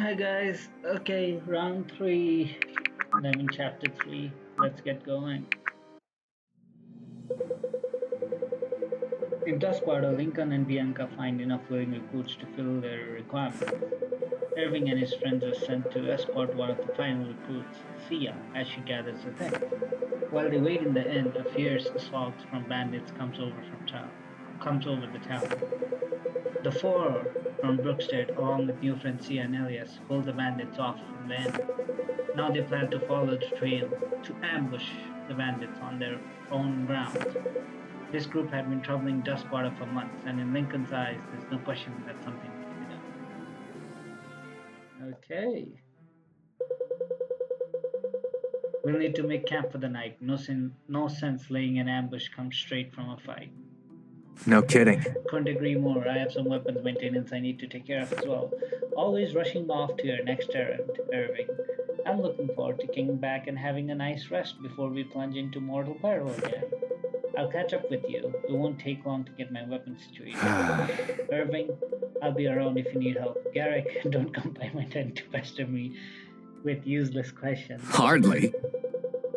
Hi guys. Okay, round three. Chapter three. Let's get going. In Tuskwater, Lincoln and Bianca find enough willing recruits to fill their requirements. Irving and his friends are sent to escort one of the final recruits, Sia, as she gathers the things. While they wait in the inn, a fierce assault from bandits comes over the town. The four from Brookstead, along with new friends Sia and Elias, hold the bandits off from the inn. Now they plan to follow the trail to ambush the bandits on their own ground. This group had been troubling Duskwater for months, and in Lincoln's eyes, there's no question that something must be done. Okay. We'll need to make camp for the night. No sense laying an ambush come straight from a fight. No kidding. Couldn't agree more. I have some weapons maintenance I need to take care of as well. Always rushing off to your next errand, Irving. I'm looking forward to getting back and having a nice rest before we plunge into mortal peril again. I'll catch up with you. It won't take long to get my weapons situated. Irving, I'll be around if you need help. Garrick, don't come by my tent to pester me with useless questions. Hardly.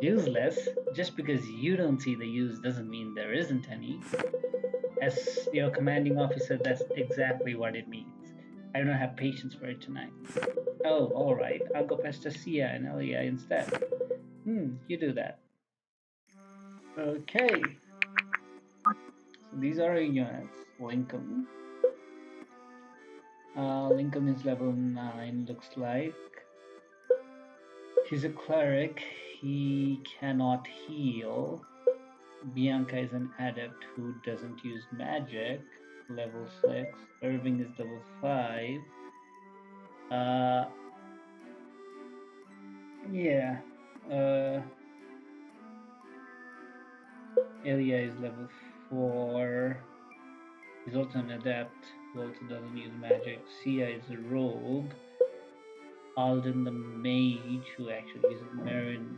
Useless? Just because you don't see the use doesn't mean there isn't any. As your commanding officer, that's exactly what it means. I don't have patience for it tonight. Oh, alright. I'll go pester Sia and Elia instead. You do that. Okay. So these are our units. Lincoln. Lincoln is level 9, looks like. He's a cleric. He cannot heal. Bianca is an adept who doesn't use magic. Level 6. Irving is level 5. Uh, yeah. Elia is level 4. He's also an adept who also doesn't use magic. Sia is a rogue. Alden the mage, who actually uses Marin,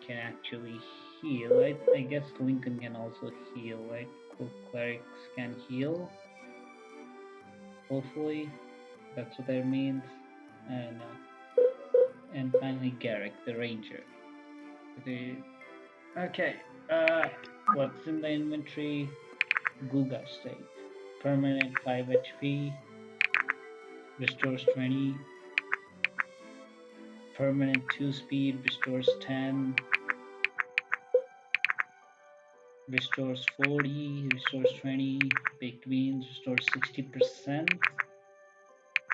can actually heal. I guess Lincoln can also heal, right? Clerics can heal. Hopefully, that's what that means. I don't know. And finally, Garrick, the ranger. Okay. What's in the inventory? Guga state. Permanent 5 HP. Restores 20. Permanent 2 speed. Restores 10. Restores 40, restores 20, baked beans, restores 60%,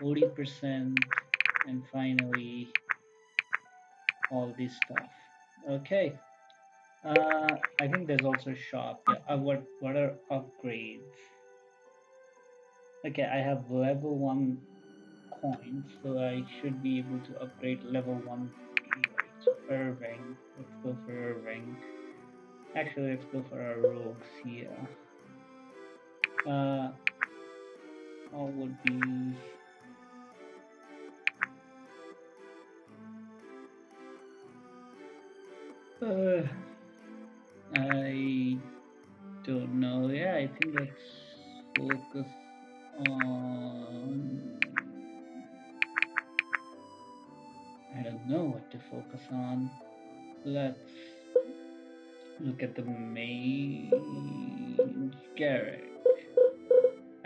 40%, and finally all this stuff. Okay. I think there's also a shop. Yeah. What are upgrades? Okay, I have level 1 coins, so I should be able to upgrade level 1 speed. Right? So Irving. Let's go for Irving. Actually, let's go for our rogues here. What would be I don't know. Yeah, I think let's focus on. I don't know what to focus on. Let's look at the main Garrick.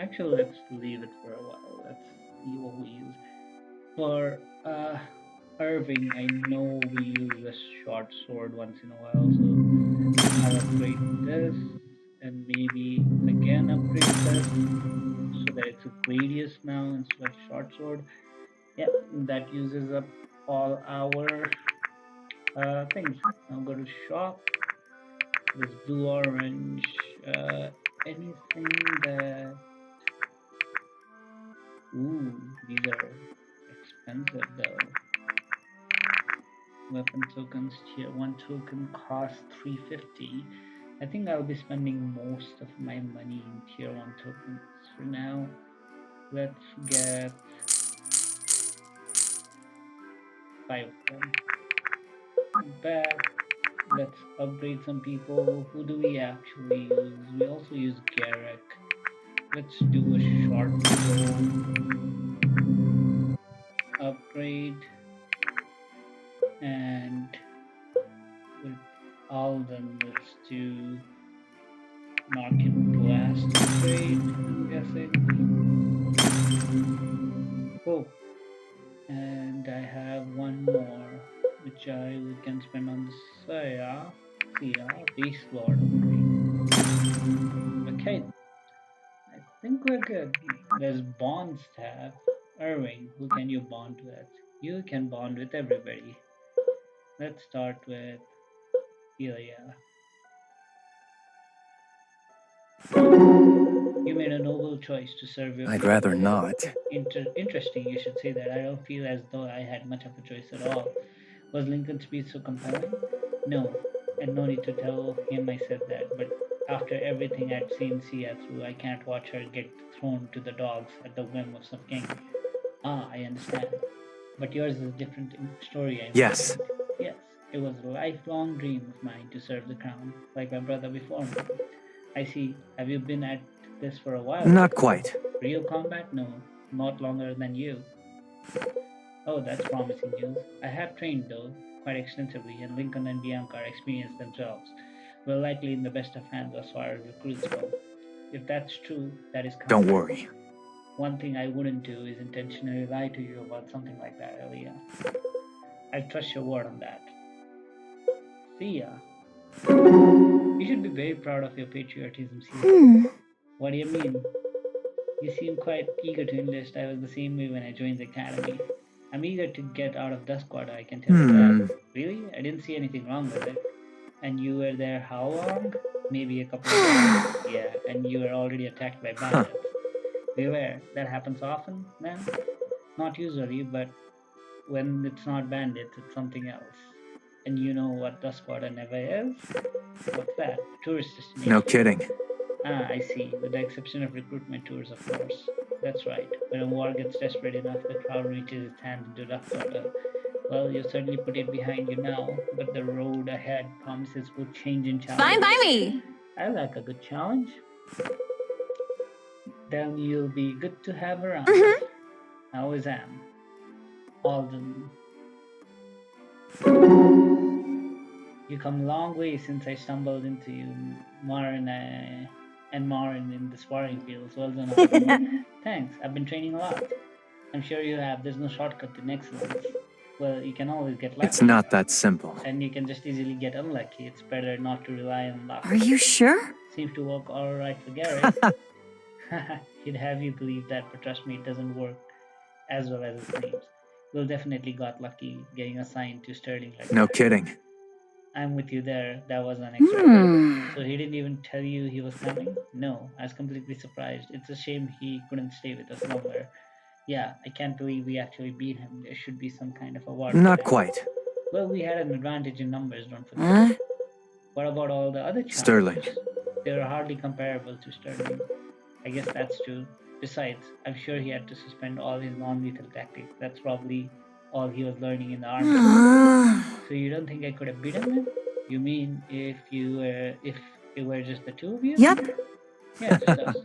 Actually, let's leave it for a while. Let's see what we use. For Irving, I know we use a short sword once in a while, so I'll upgrade this and maybe again upgrade this so that it's a gladius now instead of short sword. Yeah, that uses up all our things. Now go to shop. This blue orange. Anything that. Ooh, these are expensive though. Weapon tokens, tier 1 token costs 350. I think I'll be spending most of my money in tier 1 tokens for now. Let's get 5 of them. Back. Let's upgrade some people. Who do we actually use? We also use Garrick. Let's do a short roll upgrade. Oh, and I have one more, which we can spend on the Sia Beast Lord only. Okay, I think we're good. There's Bond's tab. Irving, who can you bond with? You can bond with everybody. Let's start with Ilya. You made a noble choice to serve your I'd people. rather not. Interesting, you should say that. I don't feel as though I had much of a choice at all. Was Lincoln's speech so compelling? No, and no need to tell him I said that, but after everything I'd seen Sia through, I can't watch her get thrown to the dogs at the whim of some king. Ah, I understand. But yours is a different story, I Yes. imagined. Yes, it was a lifelong dream of mine to serve the crown, like my brother before me. I see. Have you been at this for a while then? Not quite. Real combat? No, not longer than you. Oh, that's promising news. I have trained, though, quite extensively, and Lincoln and Bianca are experienced themselves. We're likely in the best of hands as far as recruits go. If that's true, that is Don't kind. worry. One thing I wouldn't do is intentionally lie to you about something like that, Elia. I trust your word on that. See ya. You should be very proud of your patriotism, Sia. What do you mean? You seem quite eager to enlist. I was the same way when I joined the academy. I'm eager to get out of Dusk Water, I can tell you that. Hmm. Really? I didn't see anything wrong with it. And you were there how long? Maybe a couple of hours? Yeah, and you were already attacked by Huh. bandits. Beware, that happens often, then? Not usually, but when it's not bandits, it's something else. And you know what Dusk Water never is? What's that? A tourist No destination. kidding. Ah, I see. With the exception of recruitment tours, of course. That's right. When a war gets desperate enough, the crowd reaches its hand into Duckwater. Well, you certainly put it behind you now, but the road ahead promises both change and Fine challenge. by me. I like a good challenge. Then you'll be good to have around. Mhm. How is Anne? Alden, you come a long way since I stumbled into you, Marin and Marin in the sparring fields. Well done, Alden. Thanks. I've been training a lot. I'm sure you have. There's no shortcut to excellence. Well, you can always get It's lucky, not that simple. and you can just easily get unlucky. It's better not to rely on luck. Are you sure? Seems to work all right for Garrett. He'd have you believe that, but trust me, it doesn't work as well as it seems. Will definitely got lucky getting assigned to Sterling like No that. kidding. I'm with you there. That was unexpected. Hmm. So he didn't even tell you he was coming? No, I was completely surprised. It's a shame he couldn't stay with us longer. Yeah, I can't believe we actually beat him. There should be some kind of award for Not that. quite. Well, we had an advantage in numbers, don't forget. Huh? What about all the other Sterling. challengers? They were hardly comparable to Sterling. I guess that's true. Besides, I'm sure he had to suspend all his non-lethal tactics. That's probably all he was learning in the army. So you don't think I could have beaten him? You mean if it were just the two of you? Yep. Yeah, just us.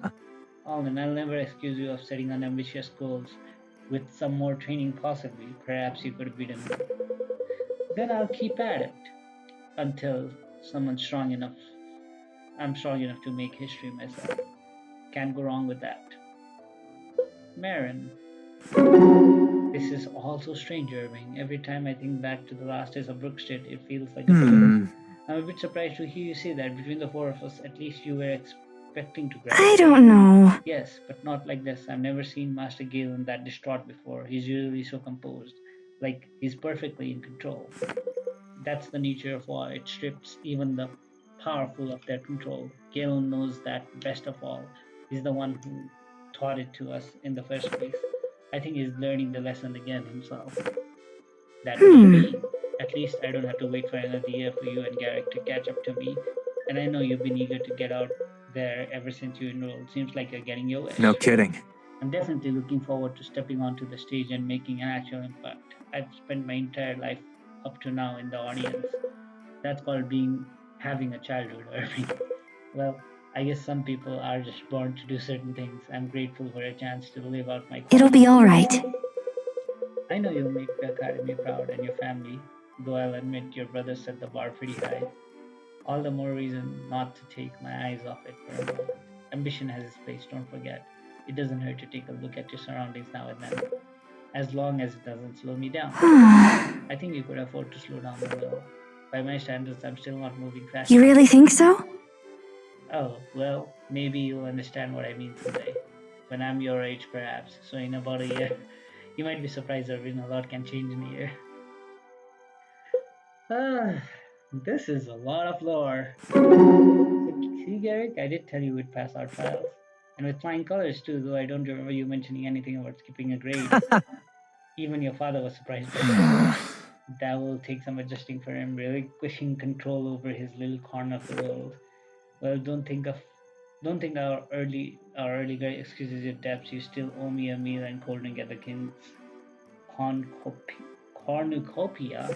Alden, I'll never excuse you of setting unambitious goals. With some more training, possibly, perhaps you could have beaten him. Then I'll keep at it until someone's strong enough. I'm strong enough to make history myself. Can't go wrong with that. Marin, this is all so strange, Irving. Every time I think back to the last days of Brookstead, it feels like a dream. Hmm. I'm a bit surprised to hear you say that. Between the four of us, at least you were expecting to I graduate. don't know. Yes, but not like this. I've never seen Master Galen that distraught before. He's usually so composed, like he's perfectly in control. That's the nature of war. It strips even the powerful of their control. Galen knows that best of all. He's the one who taught it to us in the first place. I think he's learning the lesson again himself. That beats Hmm. me. At least I don't have to wait for another year for you and Garrick to catch up to me. And I know you've been eager to get out there ever since you enrolled. Seems like you're getting your wish. No kidding. I'm definitely looking forward to stepping onto the stage and making an actual impact. I've spent my entire life up to now in the audience. That's called being having a childhood, Irving. Well, I guess some people are just born to do certain things. I'm grateful for a chance to live out my It'll calling. be all right. I know you'll make the Academy proud and your family, though I'll admit your brother set the bar pretty high. All the more reason not to take my eyes off it for a moment. Ambition has its place, don't forget. It doesn't hurt to take a look at your surroundings now and then. as long as it doesn't slow me down. I think you could afford to slow down a little. By my standards, I'm still not moving fast You enough. really think so? Oh, well, maybe you'll understand what I mean someday. When I'm your age, perhaps. So, in about a year, you might be surprised, Irvin. A lot can change in a year. Ah, this is a lot of lore. So, see, Garrick, I did tell you we'd pass our trials. And with flying colors, too, though I don't remember you mentioning anything about skipping a grade. Even your father was surprised by that. That will take some adjusting for him, relinquishing control over his little corner of the world. Well, don't think our early guy excuses your debts. You still owe me a meal and cold drink at the king's cornucopia.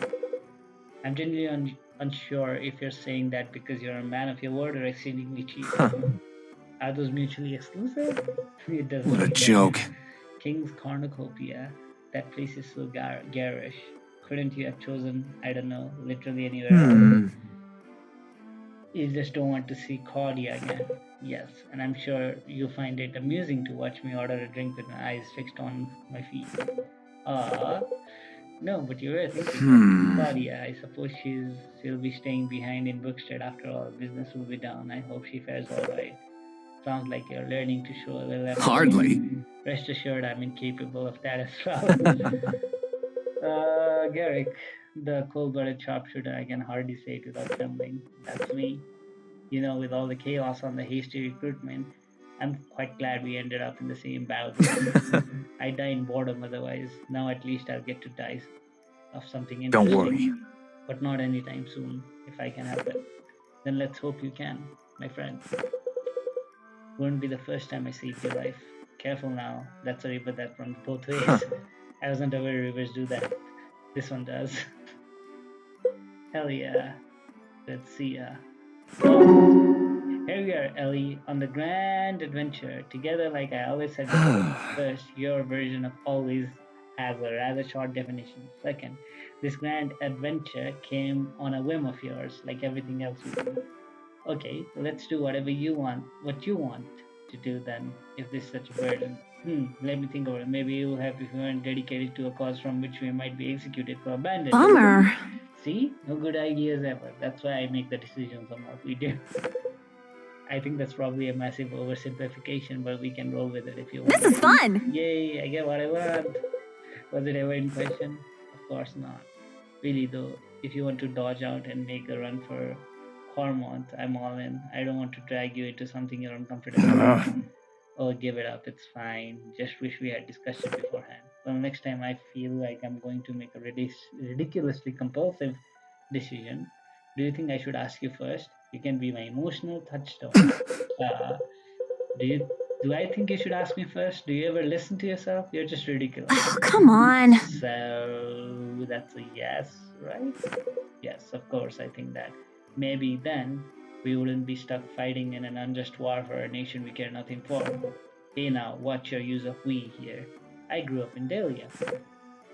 I'm genuinely unsure if you're saying that because you're a man of your word or exceedingly cheap. Are those mutually exclusive? It doesn't What a really matter. joke. King's Cornucopia. That place is so garish. Couldn't you have chosen, I don't know, literally anywhere else? You just don't want to see Claudia again. Yes, and I'm sure you find it amusing to watch me order a drink with my eyes fixed on my feet. Ah, no, but you were thinking it. Claudia, I suppose she'll be staying behind in Brookstead after all. Business will be down. I hope she fares all right. Sounds like you're learning to show a little empathy. Hardly. Rest assured, I'm incapable of that as well. Garrick, the cold-blooded sharpshooter, I can hardly say it without trembling. That's me. With all the chaos on the hasty recruitment, I'm quite glad we ended up in the same battle group. I die in boredom otherwise. Now at least I'll get to die of something Don't interesting, worry. but not anytime soon, if I can help it. Then let's hope you can, my friend. Wouldn't be the first time I saved your life. Careful now, that's a river that runs both ways. I wasn't aware rivers do that. This one does. Hell yeah. Let's see ya. Well, here we are, Ellie, on the grand adventure. Together, like I always said before. First, your version of always has a rather short definition. Second, this grand adventure came on a whim of yours, like everything else you do. Okay, let's do what you want to do then, if this is such a burden. Let me think about it. Maybe you'll have if you weren't dedicated to a cause from which we might be executed for abandonment. Bummer. See? No good ideas ever. That's why I make the decisions on what we do. I think that's probably a massive oversimplification, but we can roll with it if you This want. is fun. Yay, I get what I want. Was it ever in question? Of course not. Really though, if you want to dodge out and make a run for Cormont, I'm all in. I don't want to drag you into something you're uncomfortable with. Oh, give it up. It's fine. Just wish we had discussed it beforehand. Well, next time I feel like I'm going to make a ridiculously compulsive decision, do you think I should ask you first? You can be my emotional touchstone. Uh, do you? Do I think you should ask me first? Do you ever listen to yourself? You're just ridiculous. Oh, come on. So that's a yes, right? Yes, of course, I think that. Maybe then we wouldn't be stuck fighting in an unjust war for a nation we care nothing for. Hey now, watch your use of we here. I grew up in Delia.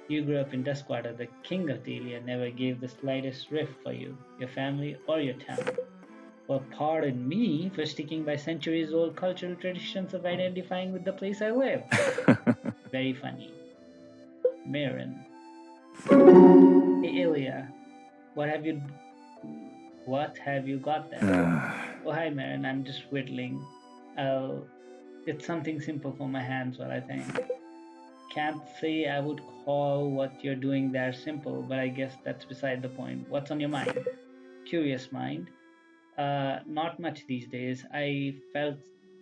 You grew up in Duskwater. The king of Delia never gave the slightest rift for you, your family, or your town. Well, pardon me for sticking by centuries old cultural traditions of identifying with the place I live. Very funny. Marin. Hey, Ilya, what have you got there? Oh, hi, Marin. I'm just whittling. Uh, it's something simple for my hands, well, I think. Can't say I would call what you're doing there simple, but I guess that's beside the point. What's on your mind? Curious mind. Not much these days. I felt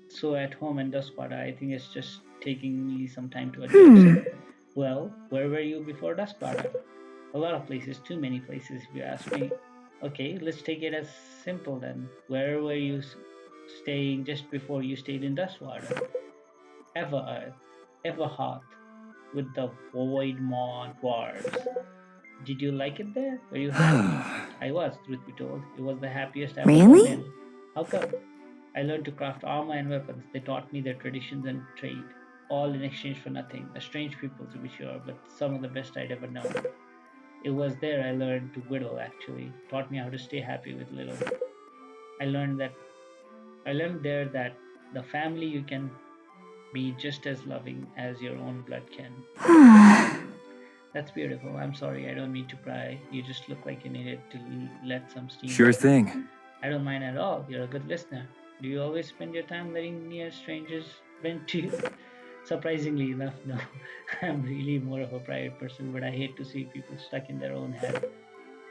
so at home in Duskwater. I think it's just taking me some time to adjust. Well, where were you before Duskwater? A lot of places, too many places, if you ask me. Okay, let's take it as simple then. Where were you staying just before you stayed in Duskwater? Ever Earth, Everhearth, with the Void Maw dwarves. Did you like it there? Were you happy? I was, truth be told. It was the happiest I've ever Really? been. How come? I learned to craft armor and weapons. They taught me their traditions and trade, all in exchange for nothing. A strange people, to be sure, but some of the best I'd ever known. It was there I learned to whittle, actually. Taught me how to stay happy with little. I learned that I learned there that the family you can be just as loving as your own blood can. That's beautiful. I'm sorry, I don't mean to pry. You just look like you needed to let some steam Sure out. thing. I don't mind at all. You're a good listener. Do you always spend your time letting near strangers vent to you? Surprisingly enough, no. I'm really more of a private person, but I hate to see people stuck in their own head.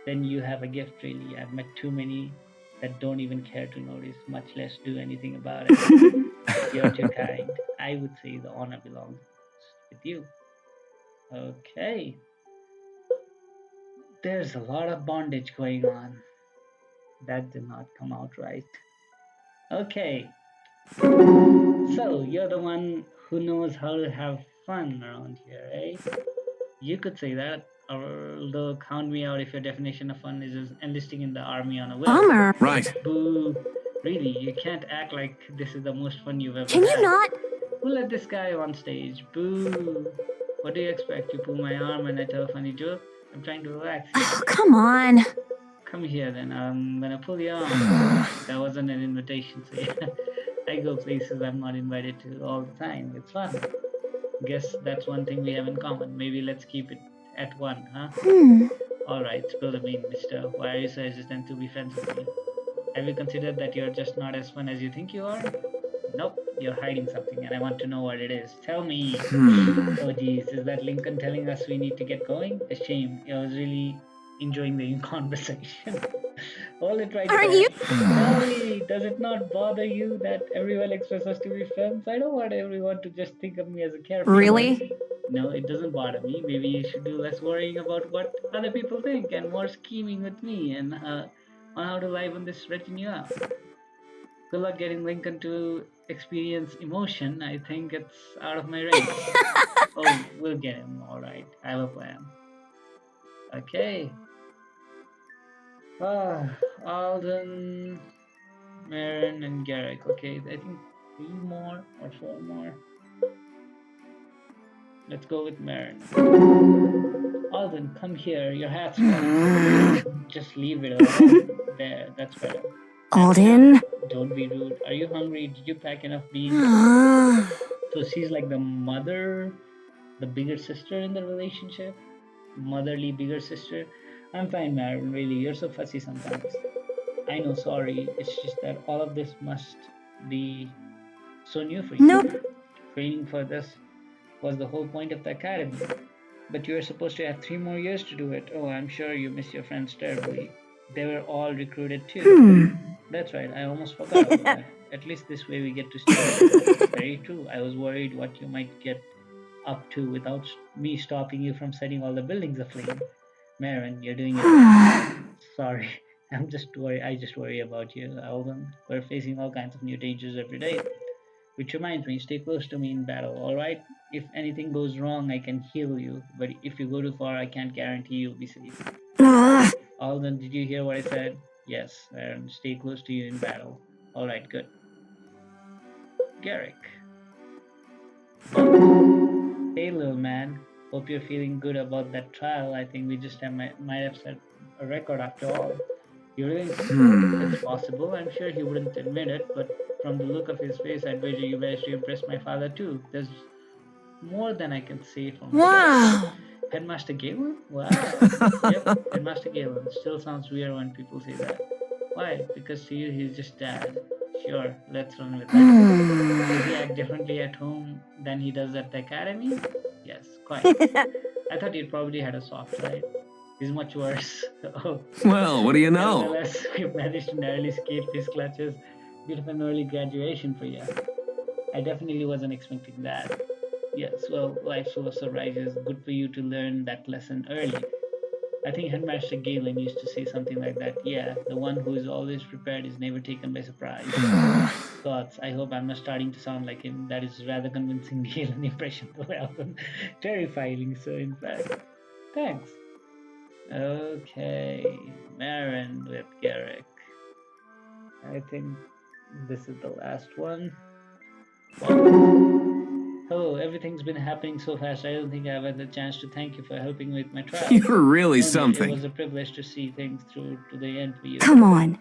Then you have a gift, really. I've met too many that don't even care to notice, much less do anything about it. You're too kind. I would say the honor belongs with you. Okay. There's a lot of bondage going on. That did not come out right. Okay. So, you're the one who knows how to have fun around here, eh? You could say that, although count me out if your definition of fun is just enlisting in the army on a whim. Right. Boo! Really, you can't act like this is the most fun you've ever Can had. you not? Who let this guy on stage? Boo! What do you expect? You pull my arm and I tell a funny joke? I'm trying to relax here. Oh, come on. Come here then, I'm gonna pull your arm. That wasn't an invitation, so yeah. I go places I'm not invited to all the time. It's fun. Guess that's one thing we have in common. Maybe let's keep it at one, huh? Alright, spill the bean, mister. Why are you so hesitant to be friends with me? Have you considered that you're just not as fun as you think you are? Nope, you're hiding something and I want to know what it is. Tell me. Oh geez, is that Lincoln telling us we need to get going? A shame. I was really enjoying the conversation. Hold it right Aren't there. you? Tell me, does it not bother you that everyone expects us to be friends? I don't want everyone to just think of me as a carefree Really? one. No, it doesn't bother me. Maybe you should do less worrying about what other people think and more scheming with me and on how to liven this retinue up. Good luck getting Lincoln to experience emotion. I think it's out of my range. Oh, we'll get him. All right. I have a plan. Okay. Alden, Marin, and Garrick. Okay, I think three more or four more. Let's go with Marin. Alden, come here. Your hat's wet. Just leave it alone. There, that's better. Alden? Don't be rude. Are you hungry? Did you pack enough beans? So she's like the mother, the bigger sister in the relationship? Motherly bigger sister? I'm fine, Marin. Really, you're so fussy sometimes. I know, sorry. It's just that all of this must be so new for you. Nope. Training for this was the whole point of the academy. But you were supposed to have 3 more years to do it. Oh, I'm sure you miss your friends terribly. They were all recruited too. That's right, I almost forgot about that. At least this way we get to stay together. Very true. I was worried what you might get up to without me stopping you from setting all the buildings aflame. Marin, you're doing it right. Sorry, I just worry about you, Alden. We're facing all kinds of new dangers every day. Which reminds me, stay close to me in battle, alright? If anything goes wrong, I can heal you, but if you go too far, I can't guarantee you'll be safe. Alden, did you hear what I said? Yes, and stay close to you in battle. Alright, good. Garrick. Hey, little man. Hope you're feeling good about that trial. I think we just might have set a record after all. You really think so? It's possible. I'm sure he wouldn't admit it, but from the look of his face, I'd wager you managed to impress my father too. There's more than I can say for myself. Wow. Headmaster Galen? Wow. Yep, Headmaster Galen. Still sounds weird when people say that. Why? Because to you he's just dad. Sure, let's run with that. Does he act differently at home than he does at the academy? Yes, quite. I thought he probably had a soft side. He's much worse. Oh. Well, what do you know? Nevertheless, we managed to narrowly escape his clutches. Bit of an early graduation for you. I definitely wasn't expecting that. Yes, well, life's full of surprises. Good for you to learn that lesson early. I think Headmaster Galen used to say something like that. Yeah, the one who is always prepared is never taken by surprise. Gods, I hope I'm not starting to sound like him. That is rather convincing Galen impression of Alvin. Terrifying, so in fact. Thanks. Okay, Marin with Garrick. I think this is the last one. Hello, everything's been happening so fast. I don't think I've had the chance to thank you for helping me with my trial. You're really No need. It something. was a privilege to see things through to the end for you. Come on.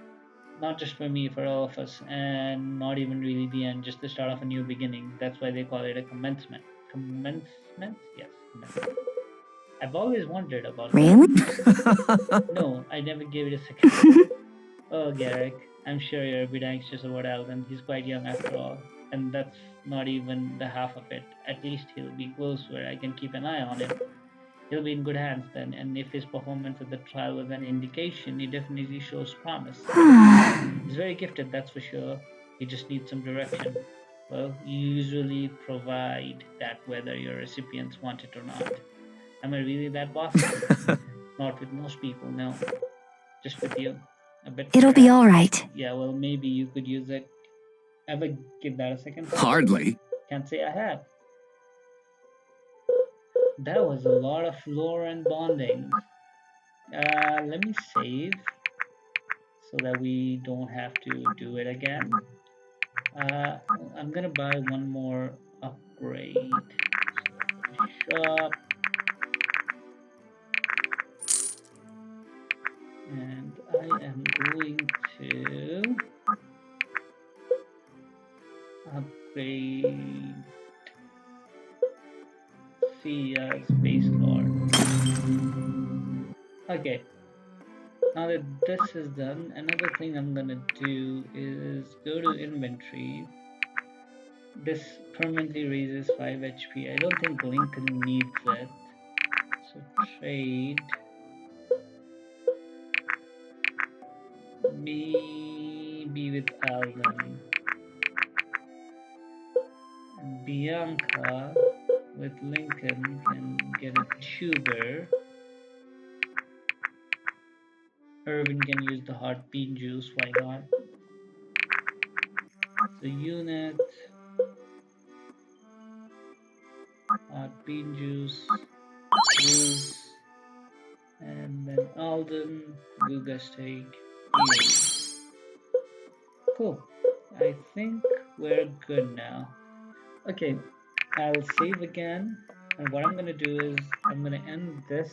Not just for me, for all of us, and not even really the end, just the start of a new beginning. That's why they call it a commencement. Commencement? Yes, commencement. I've always wondered about that. Really? No, I never gave it a second thought. Oh, Garrick, I'm sure you're a bit anxious about Alden. He's quite young after all, and that's not even the half of it. At least he'll be close where I can keep an eye on him. He'll be in good hands then, and if his performance at the trial was an indication, he definitely shows promise. He's very gifted, that's for sure. He just needs some direction. Well, you usually provide that whether your recipients want it or not. Am I really that bossy? Not with most people, no. Just with you. A bit It'll be perhaps. all right. Yeah, well, maybe you could use it. Ever give that a second thought? Hardly. Can't say I have. That was a lot of lore and bonding. Let me save so that we don't have to do it again. I'm gonna buy one more upgrade. So go to shop, and I am going to upgrade Space Lord. Okay, now that this is done, another thing I'm gonna do is go to inventory. This permanently raises 5 HP. I don't think Lincoln needs it. So trade maybe with Alden. And Bianca with Lincoln can get a tuber. Irvin can use the hot bean juice, why not? So unit, hot bean juice, Bruce, and then Alden, Guga steak, EA. Cool. I think we're good now. Okay, I'll save again. And what I'm gonna do is I'm gonna end this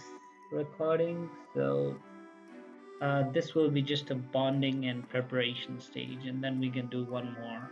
recording. So this will be just a bonding and preparation stage, and then we can do one more.